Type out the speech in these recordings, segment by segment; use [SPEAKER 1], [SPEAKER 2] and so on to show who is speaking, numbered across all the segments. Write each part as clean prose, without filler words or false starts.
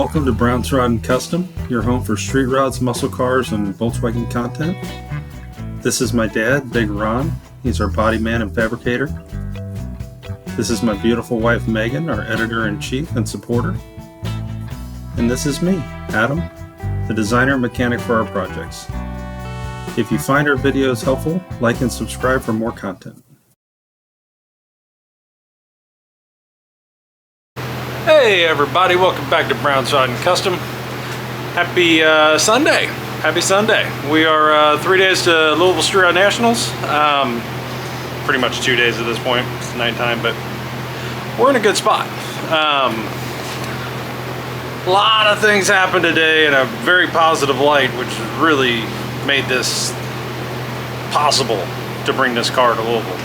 [SPEAKER 1] Welcome to Brown's Rod and Custom, your home for street rods, muscle cars, and Volkswagen content. This is my dad, Big Ron. He's our body man and fabricator. This is my beautiful wife, Megan, our editor-in-chief and supporter. And this is me, Adam, the designer and mechanic for our projects. If you find our videos helpful, like and subscribe for more content.
[SPEAKER 2] Hey everybody, welcome back to Brown's Rod and Custom. Happy Sunday. Happy Sunday. We are 3 days to Louisville Street Rod Nationals. Pretty much 2 days at this point. It's nighttime, but we're in a good spot. A lot of things happened today in a very positive light, which really made this possible to bring this car to Louisville.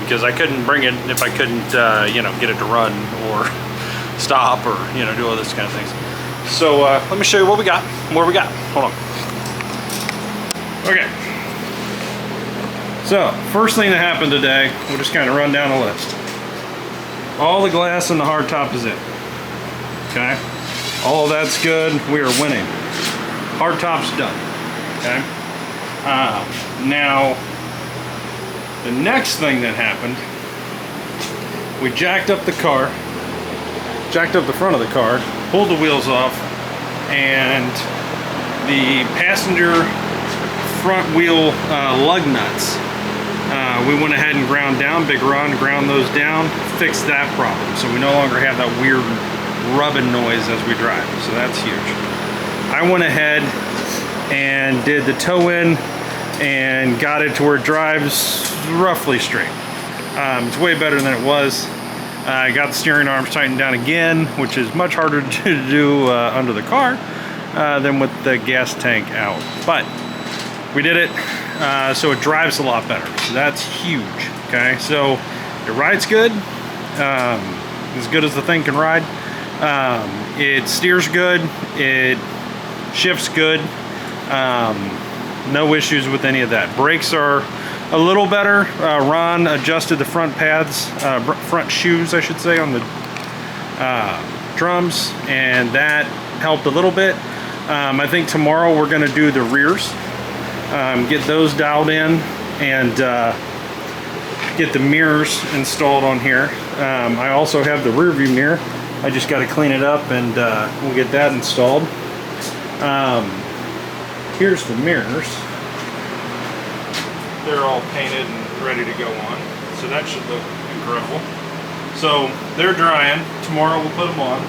[SPEAKER 2] Because I couldn't bring it if I couldn't, get it to run or stop or do all this kind of things. So let me show you what we got. Hold on. Okay, so first thing that happened today, we'll just kind of run down the list. All the glass and the hard top is in. Okay, all of that's good. We are winning. Hard top's done. Okay, now the next thing that happened, we jacked up the car, jacked up the front of the car, pulled the wheels off, and the passenger front wheel lug nuts, we went ahead and ground down. Big Ron ground those down, fixed that problem, so we no longer have that weird rubbing noise as we drive, so that's huge. I went ahead and did the toe in and got it to where it drives roughly straight. It's way better than it was. I got the steering arms tightened down again, which is much harder to do under the car than with the gas tank out. But we did it, so it drives a lot better. So that's huge. Okay, so it rides good, as good as the thing can ride. It steers good. It shifts good. No issues with any of that. Brakes are a little better. Ron adjusted the front pads, front shoes, I should say, on the drums, and that helped a little bit. I think tomorrow we're going to do the rears, get those dialed in, and get the mirrors installed on here. I also have the rear view mirror. I just got to clean it up, and we'll get that installed. Here's the mirrors. They're all painted and ready to go on, so that should look incredible. So they're drying. Tomorrow we'll put them on.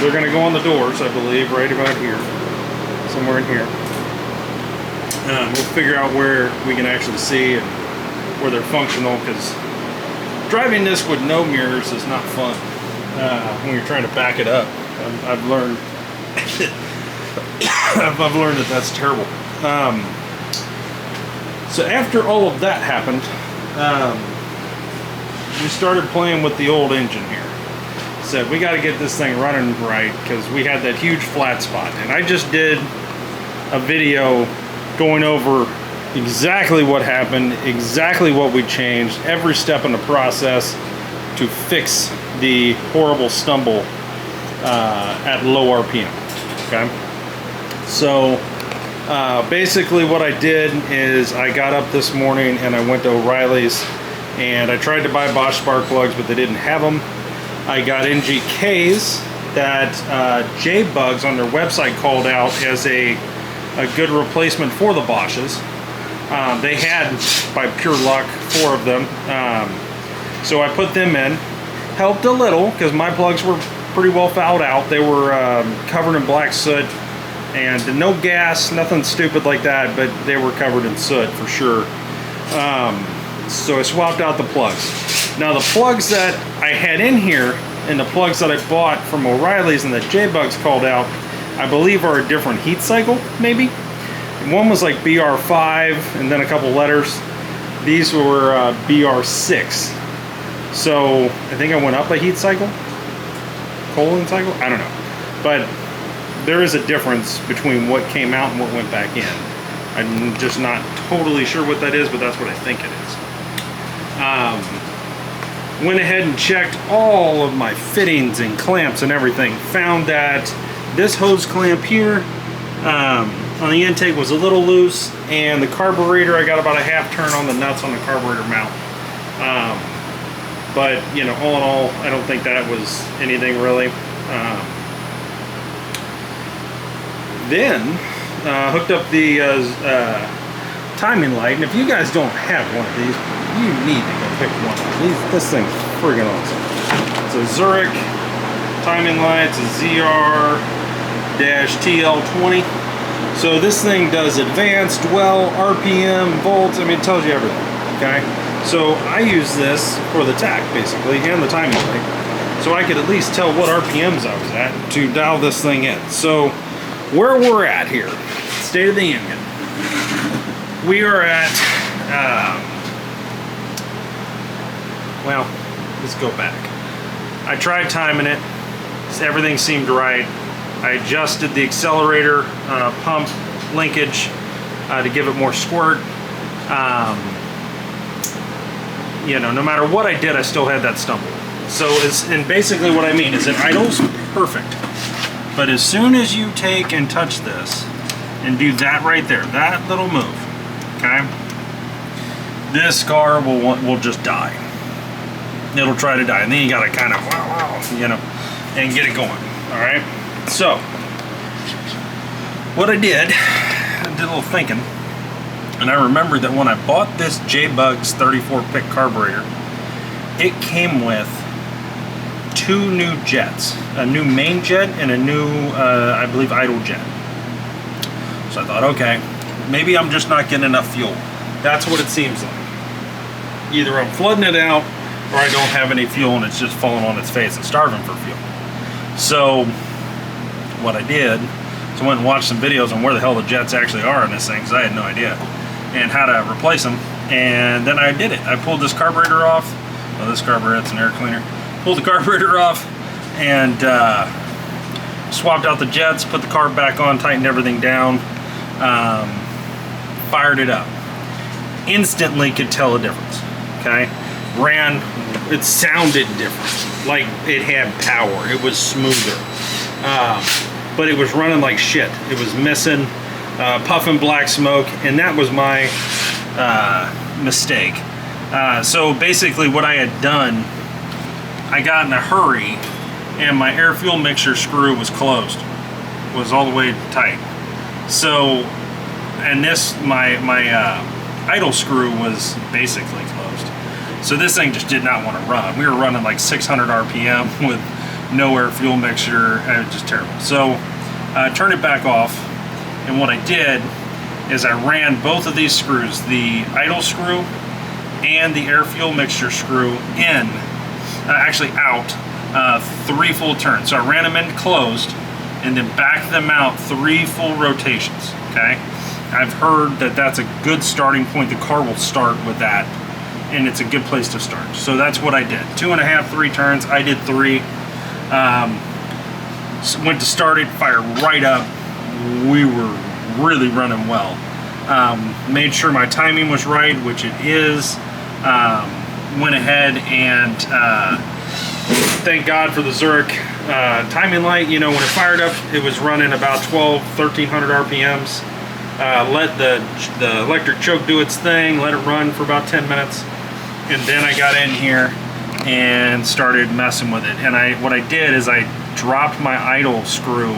[SPEAKER 2] They're going to go on the doors, I believe, right about here, somewhere in here. We'll figure out where we can actually see and where they're functional, because driving this with no mirrors is not fun when you're trying to back it up. I've learned I've learned that that's terrible. So after all of that happened, we started playing with the old engine here. Said we got to get this thing running right, because we had that huge flat spot. And I just did a video going over exactly what happened, exactly what we changed, every step in the process to fix the horrible stumble at low RPM. Okay, so basically what I did is I got up this morning and I went to O'Reilly's and I tried to buy Bosch spark plugs, but they didn't have them. I got NGKs that J-Bugs on their website called out as a good replacement for the Bosches. They had, by pure luck, 4 of them. So I put them in. Helped a little, because my plugs were pretty well fouled out. They were covered in black soot. And no gas, nothing stupid like that, but they were covered in soot for sure. So I swapped out the plugs. Now the plugs that I had in here and the plugs that I bought from O'Reilly's and that J-Bugs called out, I believe are a different heat cycle, maybe. One was like BR5 and then a couple letters. These were BR6. So I think I went up a heat cycle? Cooling cycle? I don't know. But there is a difference between what came out and what went back in. I'm just not totally sure what that is, but that's what I think it is. went ahead and checked all of my fittings and clamps and everything. Found that this hose clamp here on the intake was a little loose, and the carburetor, I got about a half turn on the nuts on the carburetor mount. But you know, all in all, I don't think that was anything really. Then hooked up the timing light, and if you guys don't have one of these, you need to go pick one up. This thing's friggin' awesome. It's a Zurich timing light. It's a ZR-TL20. So this thing does advanced, dwell, RPM, volts. I mean, it tells you everything. Okay. So I use this for the tach basically, and the timing light, so I could at least tell what RPMs I was at to dial this thing in. So where we're at here, state of the union, we are at, well, let's go back. I tried timing it, everything seemed right. I adjusted the accelerator pump linkage to give it more squirt. You know, no matter what I did, I still had that stumble. So, and basically what I mean is it idles perfect. But as soon as you take and touch this and do that right there, that little move, okay, this car will just die. It'll try to die, and then you gotta kind of, you know, and get it going. All right. So, what I did a little thinking, and I remembered that when I bought this J-Bugs 34 pick carburetor, it came with 2 new jets, a new main jet and a new, I believe, idle jet. So I thought, okay, maybe I'm just not getting enough fuel. That's what it seems like. Either I'm flooding it out, or I don't have any fuel and it's just falling on its face and starving for fuel. So what I did is I went and watched some videos on where the hell the jets actually are in this thing, because I had no idea, and how to replace them. And then I did it. I pulled this carburetor off. Well, this carburetor, it's an air cleaner. Pulled the carburetor off and swapped out the jets, put the carb back on, tightened everything down, fired it up. Instantly could tell a difference. Okay, ran. It sounded different. Like it had power. It was smoother. But it was running like shit. It was missing, puffing black smoke, and that was my mistake. So basically what I had done, I got in a hurry and my air fuel mixture screw was closed, was all the way tight. So, and this, my idle screw was basically closed. So this thing just did not want to run. We were running like 600 RPM with no air fuel mixture, and it was just terrible. So I turned it back off, and what I did is I ran both of these screws, the idle screw and the air fuel mixture screw, in, actually out, 3 full turns. So I ran them in closed and then backed them out 3 full rotations. Okay, I've heard that that's a good starting point. The car will start with that, and it's a good place to start. So that's what I did. 2.5, 3 turns. I did 3. So went to start it, fired right up. We were really running well. Made sure my timing was right, which it is. Went ahead and thank God for the Zurich timing light. You know, when it fired up, it was running about 1,300 RPMs. Let the electric choke do its thing, let it run for about 10 minutes, and then I got in here and started messing with it. And what I did is I dropped my idle screw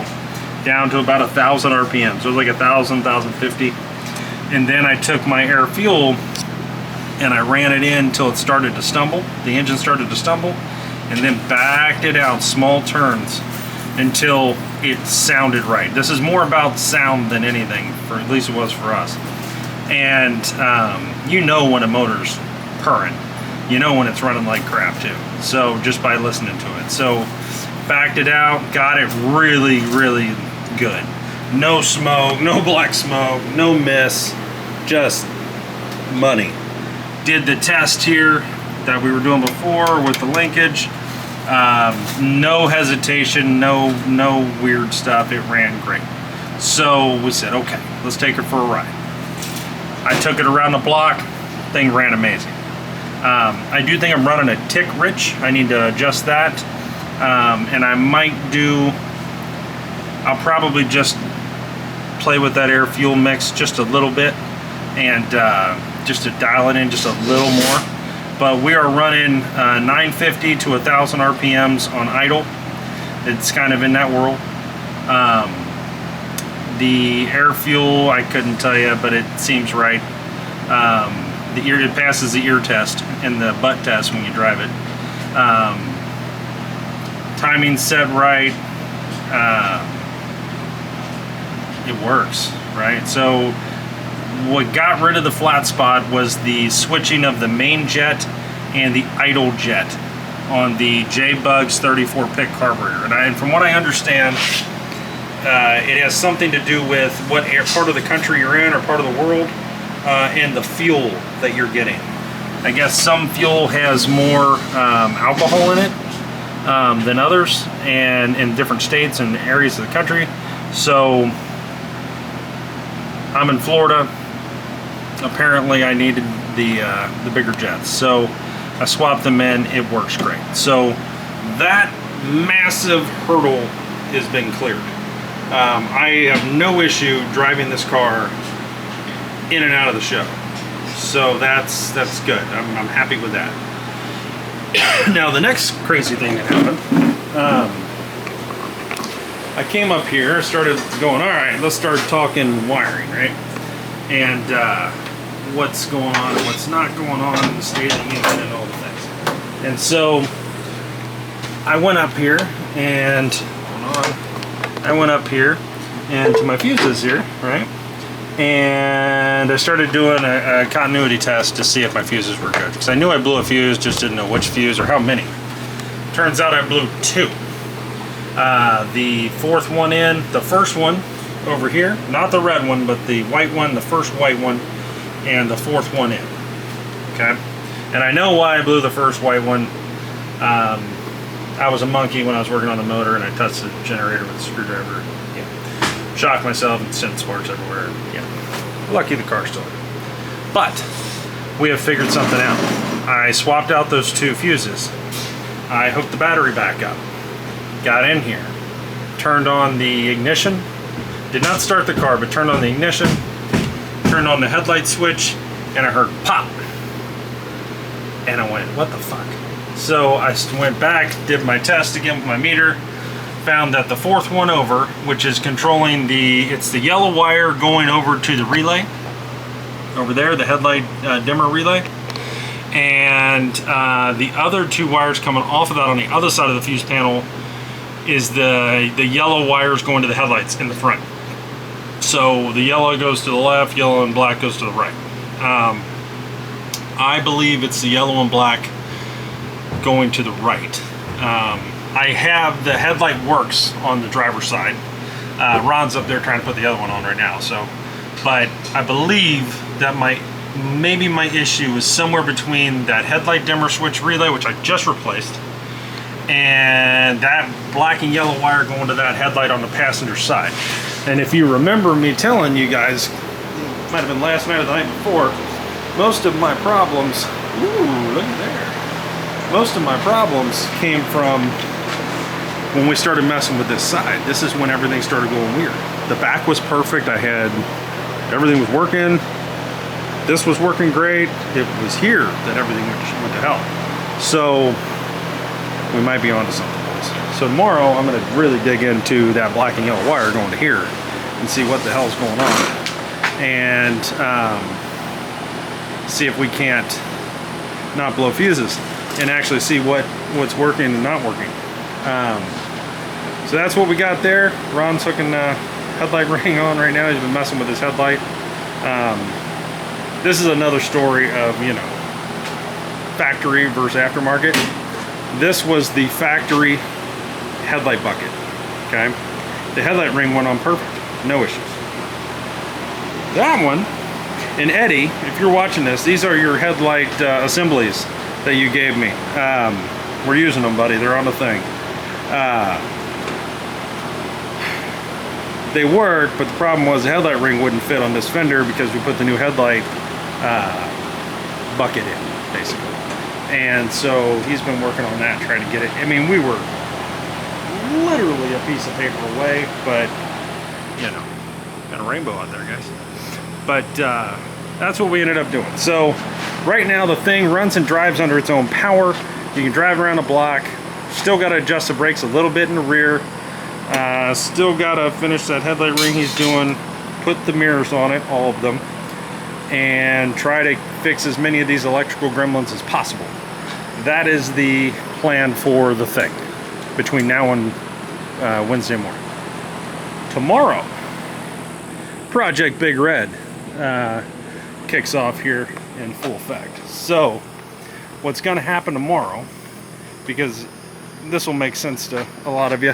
[SPEAKER 2] down to about 1,000 RPM. So it was like 1,000, 1,050. And then I took my air fuel and I ran it in until it started to stumble. The engine started to stumble, and then backed it out small turns until it sounded right. This is more about sound than anything, for at least it was for us. And you know when a motor's purring. You know when it's running like crap too. So just by listening to it. So backed it out, got it really, really good. No smoke, no black smoke, no miss, just money. Did the test here that we were doing before with the linkage. No hesitation, no weird stuff. It ran great. So we said, okay, let's take her for a ride. I took it around the block. Thing ran amazing. I do think I'm running a tick rich. I need to adjust that. And I might do, I'll probably just play with that air fuel mix just a little bit and just to dial it in just a little more. But we are running 950 to 1,000 RPMs on idle. It's kind of in that world. The air fuel, I couldn't tell you, but it seems right. It passes the ear test and the butt test when you drive it. Timing's set right. It works, right? So what got rid of the flat spot was the switching of the main jet and the idle jet on the J-Bugs 34 pick carburetor. And from what I understand, it has something to do with what part of the country you're in or part of the world, and the fuel that you're getting. I guess some fuel has more alcohol in it than others, and in different states and areas of the country. So I'm in Florida. Apparently I needed the bigger jets, so I swapped them in. It works great. So that massive hurdle has been cleared. I have no issue driving this car in and out of the show, so that's good. I'm happy with that. Now the next crazy thing that happened, I came up here, started going, all right, let's start talking wiring, right? And what's going on and what's not going on in the state of the union and all the things. And so I went up here and to my fuses here, right? And I started doing a continuity test to see if my fuses were good, because I knew I blew a fuse, just didn't know which fuse or how many. Turns out I blew two. The fourth one in, the first one over here, not the red one, but the white one, the first white one, and the fourth one in. Okay, and I know why I blew the first white one. I was a monkey when I was working on the motor, and I touched the generator with a screwdriver. Yeah, shocked myself and sent sparks everywhere. Yeah, lucky the car's still there. But we have figured something out. I swapped out those two fuses. I hooked the battery back up. Got in here, turned on the ignition, did not start the car, but turned on the ignition, turned on the headlight switch, and I heard pop. And I went, what the fuck? So I went back, did my test again with my meter, found that the fourth one over, which is controlling it's the yellow wire going over to the relay, over there, the headlight dimmer relay. And the other two wires coming off of that on the other side of the fuse panel is the yellow wires going to the headlights in the front. So the yellow goes to the left, yellow and black goes to the right. I believe it's the yellow and black going to the right. I have the headlight works on the driver's side. Ron's up there trying to put the other one on right now. So, but I believe that maybe my issue is somewhere between that headlight dimmer switch relay, which I just replaced, and that black and yellow wire going to that headlight on the passenger side. And if you remember me telling you guys, might have been last night or the night before, most of my problems, ooh, look at there. Most of my problems came from when we started messing with this side. This is when everything started going weird. The back was perfect. Everything was working. This was working great. It was here that everything went to hell. So we might be onto something else. So tomorrow I'm going to really dig into that black and yellow wire going to here and see what the hell's going on, and see if we can't not blow fuses and actually see what's working and not working. So that's what we got there. Ron's hooking headlight ring on right now. He's been messing with his headlight. This is another story of, factory versus aftermarket. This was the factory headlight bucket, okay? The headlight ring went on perfect, no issues. That one, and Eddie, if you're watching this, these are your headlight assemblies that you gave me. We're using them, buddy, they're on the thing. They work, but the problem was the headlight ring wouldn't fit on this fender because we put the new headlight bucket in, basically. And so he's been working on that, trying to get it. I mean, we were literally a piece of paper away, but you know, got a rainbow out there, guys. But that's what we ended up doing. So right now the thing runs and drives under its own power. You can drive around the block. Still got to adjust the brakes a little bit in the rear. Still got to finish that headlight ring he's doing, put the mirrors on it, all of them, and try to fix as many of these electrical gremlins as possible. That is the plan for the thing between now and Wednesday morning. Tomorrow, Project Big Red kicks off here in full effect. So what's going to happen tomorrow, because this will make sense to a lot of you,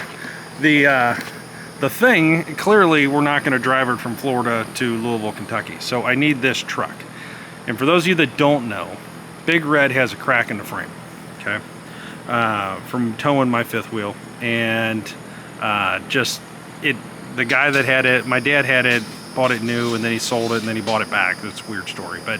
[SPEAKER 2] the thing, clearly we're not going to drive it from Florida to Louisville, Kentucky. So I need this truck. And for those of you that don't know, Big Red has a crack in the frame, okay, from towing my fifth wheel. And the guy that had it, my dad had it, bought it new, and then he sold it, and then he bought it back. That's a weird story. But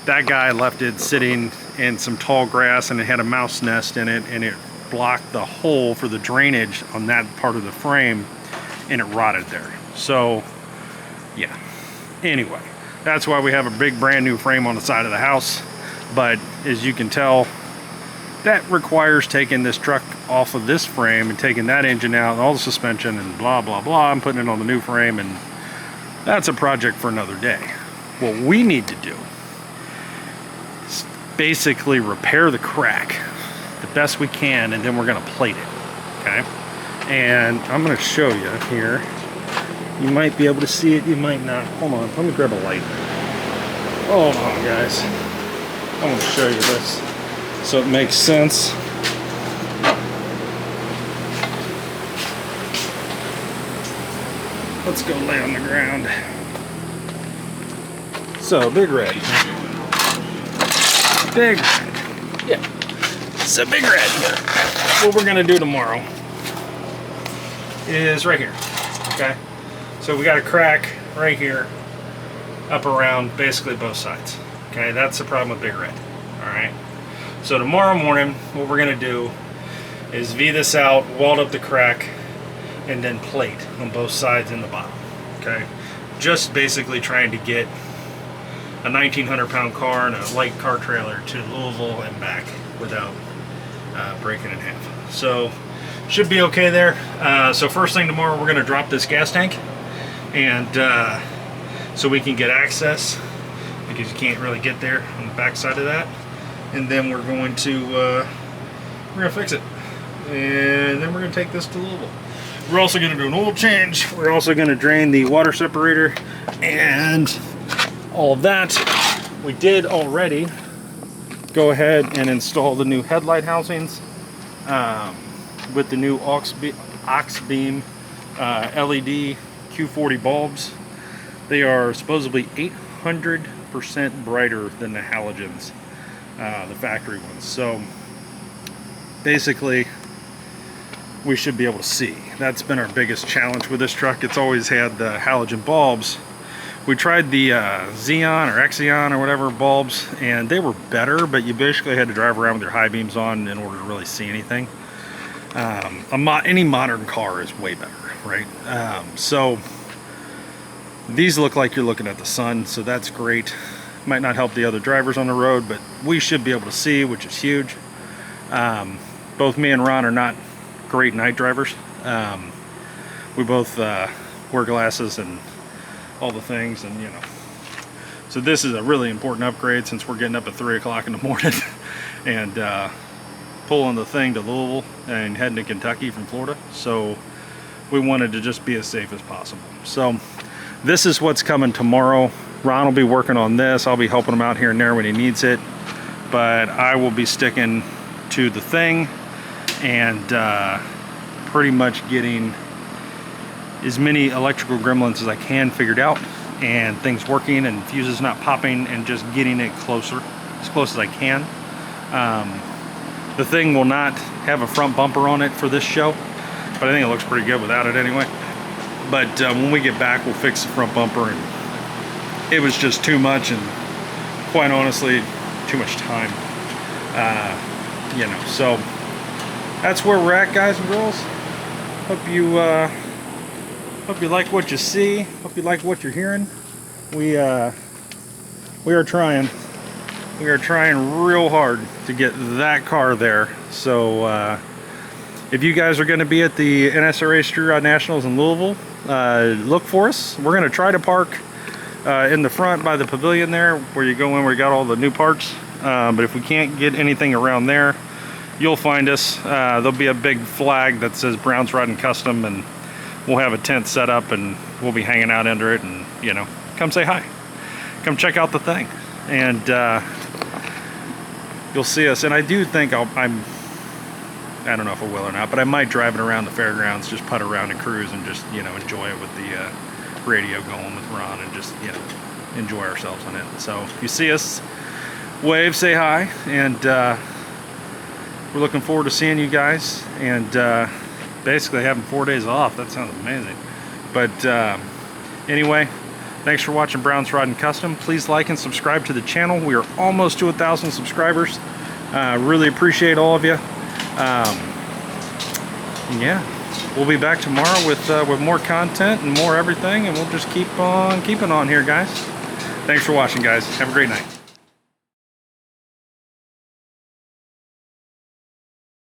[SPEAKER 2] that guy left it sitting in some tall grass, and it had a mouse nest in it, and it blocked the hole for the drainage on that part of the frame, and it rotted there. So yeah, anyway, that's why we have a big brand new frame on the side of the house. But as you can tell, that requires taking this truck off of this frame and taking that engine out and all the suspension and blah blah blah, and putting it on the new frame, and that's a project for another day. What we need to do is basically repair the crack the best we can, and then we're going to plate it, okay? And I'm going to show you here. You might be able to see it, you might not. Hold on, let me grab a light. Hold on, guys. I want to show you this so it makes sense. Let's go lay on the ground. So, Big Red. Big Red. Yeah. So Big Red. What we're gonna do tomorrow is right here. Okay? So we got a crack right here, up around basically both sides. Okay, that's the problem with Big Red. Alright. So tomorrow morning, what we're gonna do is V this out, weld up the crack, and then plate on both sides and the bottom. Okay, just basically trying to get a 1,900-pound car and a light car trailer to Louisville and back without breaking in half. So should be okay there. So first thing tomorrow, we're going to drop this gas tank, and so we can get access, because you can't really get there on the back side of that. And then we're going to fix it, and then we're going to take this to Louisville. We're also going to do an oil change. We're also going to drain the water separator and all of that. We did already go ahead and install the new headlight housings with the new aux beam LED Q40 bulbs. They are supposedly 800% brighter than the halogens, the factory ones. So basically, we should be able to see. That's been our biggest challenge with this truck. It's always had the halogen bulbs. We tried the Xeon or Xeon or whatever bulbs, and they were better, but you basically had to drive around with your high beams on in order to really see anything. Any modern car is way better, right? So these look like you're looking at the sun, so that's great. Might not help the other drivers on the road, but we should be able to see, which is huge. Both me and Ron are not great night drivers. We both wear glasses and all the things, and you know, so this is a really important upgrade since we're getting up at 3 o'clock in the morning and pulling the thing to Louisville and heading to Kentucky from Florida. So we wanted to just be as safe as possible. So this is what's coming tomorrow. Ron will be working on this. I'll be helping him out here and there when he needs it, but I will be sticking to the thing and pretty much getting as many electrical gremlins as I can figured out, and things working and fuses not popping, and just getting it closer, as close as I can. The thing will not have a front bumper on it for this show, but I think it looks pretty good without it anyway. But when we get back, we'll fix the front bumper, and it was just too much, and quite honestly, too much time. You know, so that's where we're at, guys and girls. Hope you like what you see. Hope you like what you're hearing. We are trying real hard to get that car there. So if you guys are going to be at the NSRA Street Rod Nationals in Louisville, look for us. We're going to try to park in the front by the pavilion there, where you go in, where you got all the new parts. But if we can't get anything around there, you'll find us. There'll be a big flag that says Brown's Rod & Custom, and we'll have a tent set up, and we'll be hanging out under it, and you know, come say hi, come check out the thing, and you'll see us. And I do think I don't know if I will or not, but I might drive it around the fairgrounds, just putt around and cruise, and just, you know, enjoy it with the radio going with Ron, and just, you know, enjoy ourselves on it. So if you see us, wave, say hi, and we're looking forward to seeing you guys, and basically having 4 days off. That sounds amazing. But anyway, thanks for watching Brown's Rod & Custom. Please like and subscribe to the channel. We are almost to 1,000 subscribers. Really appreciate all of you. Yeah, we'll be back tomorrow with more content and more everything, and we'll just keep on keeping on here, guys. Thanks for watching, guys. Have a great night.